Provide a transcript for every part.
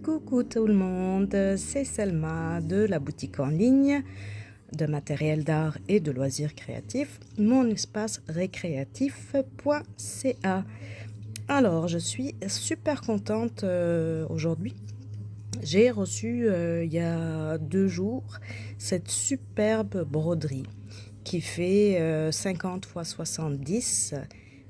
Coucou tout le monde, c'est Selma de la boutique en ligne de matériel d'art et de loisirs créatifs, mon espace récréatif.ca. Alors, je suis super contente aujourd'hui. J'ai reçu il y a 2 jours cette superbe broderie qui fait 50 x 70,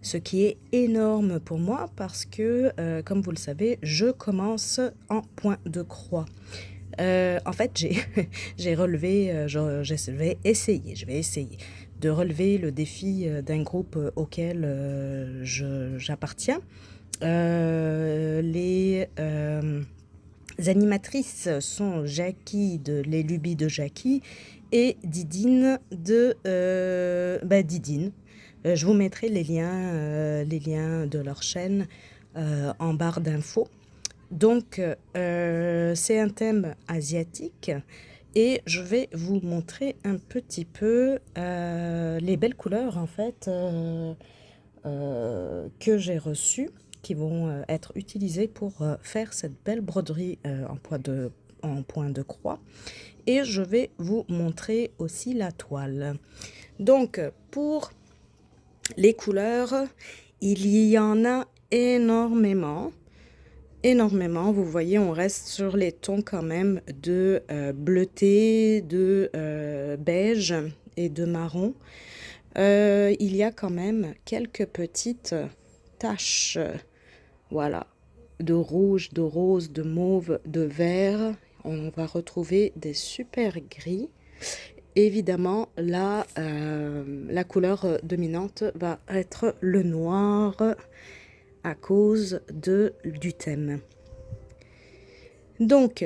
ce qui est énorme pour moi parce que, comme vous le savez, je commence en point de croix. En fait, j'ai relevé, je vais essayer de relever le défi d'un groupe auquel j'appartiens. Les animatrices sont Jackie de Les Lubies de Jackie et Didine de Didine. Je vous mettrai les liens de leur chaîne en barre d'infos. Donc, c'est un thème asiatique et je vais vous montrer un petit peu les belles couleurs en fait que j'ai reçues qui vont être utilisées pour faire cette belle broderie en point de croix. Et je vais vous montrer aussi la toile. Donc, pour les couleurs, il y en a énormément. Vous voyez, on reste sur les tons quand même de bleuté, de beige et de marron. Il y a quand même quelques petites taches, voilà, de rouge, de rose, de mauve, de vert. On va retrouver des super gris. Évidemment, la couleur dominante va être le noir à cause du thème. Donc,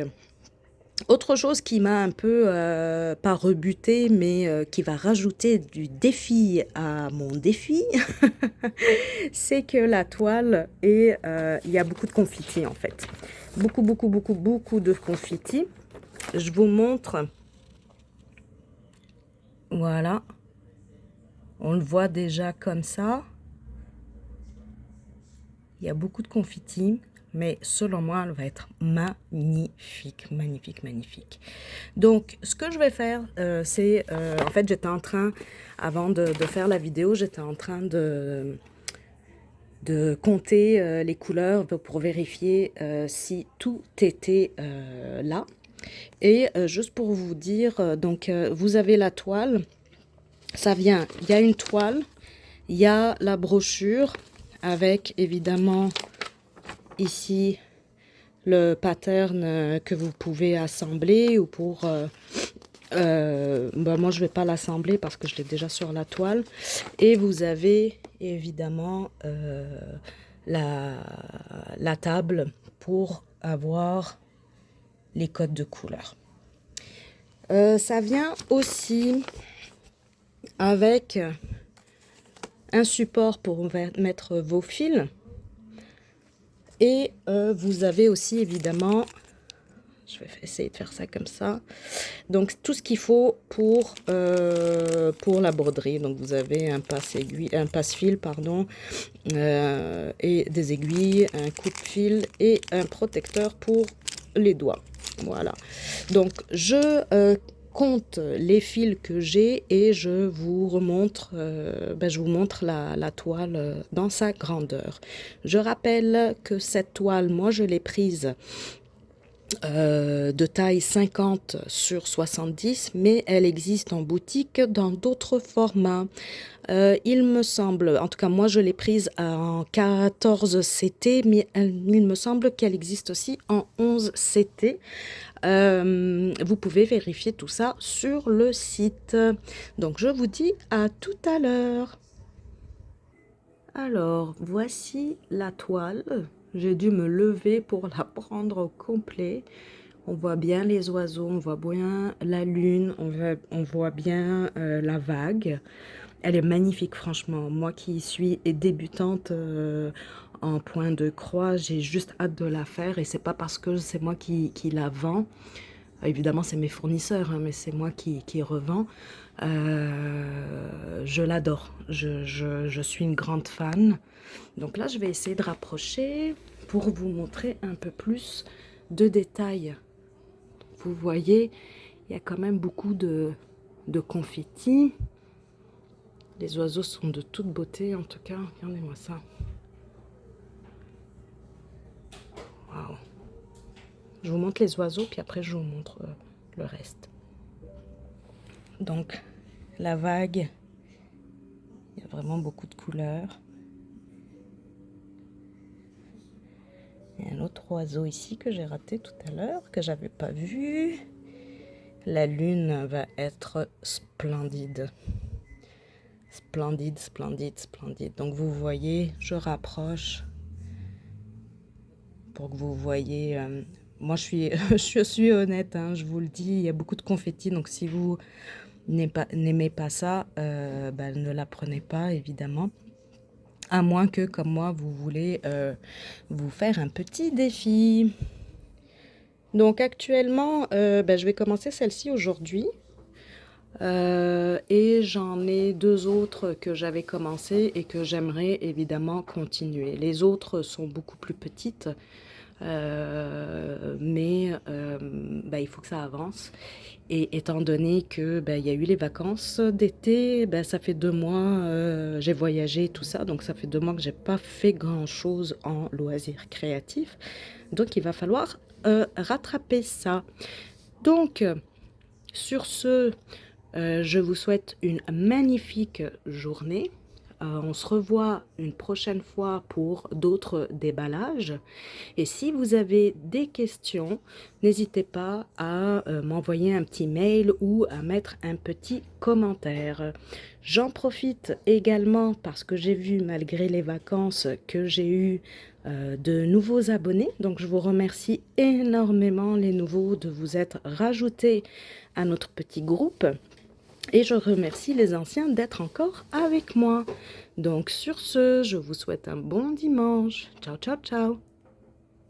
autre chose qui m'a un peu, pas rebuté, mais qui va rajouter du défi à mon défi, c'est que la toile, il y a beaucoup de confettis en fait. Beaucoup de confettis. Je vous montre. Voilà. On le voit déjà comme ça. Il y a beaucoup de confettis, mais selon moi, elle va être magnifique. Donc, ce que je vais faire, c'est... en fait, j'étais en train, avant de faire la vidéo, j'étais en train de compter les couleurs pour vérifier si tout était là. Et juste pour vous dire, donc, vous avez la toile. Ça vient, il y a une toile, il y a la brochure, avec évidemment ici le pattern que vous pouvez assembler ou pour moi je vais pas l'assembler parce que je l'ai déjà sur la toile. Et vous avez évidemment la table pour avoir les codes de couleurs. Ça vient aussi avec un support pour mettre vos fils. Et vous avez aussi évidemment, je vais essayer de faire ça comme ça, donc tout ce qu'il faut pour la broderie. Donc vous avez un passe-fil et des aiguilles, un coupe-fil et un protecteur pour les doigts. Voilà. Donc je compte les fils que j'ai et je vous montre la toile dans sa grandeur. Je rappelle que cette toile, moi je l'ai prise de taille 50 sur 70, mais elle existe en boutique dans d'autres formats. Il me semble, en tout cas moi je l'ai prise en 14 CT, mais il me semble qu'elle existe aussi en 11 CT. Vous pouvez vérifier tout ça sur le site. Donc je vous dis à tout à l'heure. Alors voici la toile. J'ai dû me lever pour la prendre au complet. On voit bien les oiseaux, on voit bien la lune, on voit bien la vague. Elle est magnifique, franchement. Moi qui suis débutante en point de croix, j'ai juste hâte de la faire. Et c'est pas parce que c'est moi qui la vends. Évidemment, c'est mes fournisseurs, hein, mais c'est moi qui revends. Je l'adore. Je suis une grande fan. Donc là, je vais essayer de rapprocher pour vous montrer un peu plus de détails. Vous voyez, il y a quand même beaucoup de confettis. Les oiseaux sont de toute beauté, en tout cas. Regardez-moi ça. Waouh. Je vous montre les oiseaux, puis après je vous montre le reste. Donc, la vague, il y a vraiment beaucoup de couleurs. Il y a un autre oiseau ici que j'ai raté tout à l'heure, que j'avais pas vu. La lune va être splendide. Splendide, splendide, splendide. Donc vous voyez, je rapproche pour que vous voyez. Moi, je suis honnête, hein, je vous le dis, il y a beaucoup de confettis. Donc si vous n'aimez pas ça, ne la prenez pas, évidemment. À moins que, comme moi, vous voulez vous faire un petit défi. Donc actuellement, je vais commencer celle-ci aujourd'hui. Et j'en ai 2 autres que j'avais commencé et que j'aimerais évidemment continuer. Les autres sont beaucoup plus petites, mais il faut que ça avance. Et étant donné que il y a eu les vacances d'été, ça fait 2 mois, j'ai voyagé tout ça, donc ça fait 2 mois que j'ai pas fait grand-chose en loisirs créatifs. Donc il va falloir rattraper ça. Donc sur ce, je vous souhaite une magnifique journée. On se revoit une prochaine fois pour d'autres déballages. Et si vous avez des questions, n'hésitez pas à m'envoyer un petit mail ou à mettre un petit commentaire. J'en profite également parce que j'ai vu, malgré les vacances, que j'ai eu de nouveaux abonnés. Donc je vous remercie énormément les nouveaux de vous être rajoutés à notre petit groupe. Et je remercie les anciens d'être encore avec moi. Donc sur ce, je vous souhaite un bon dimanche. Ciao, ciao, ciao.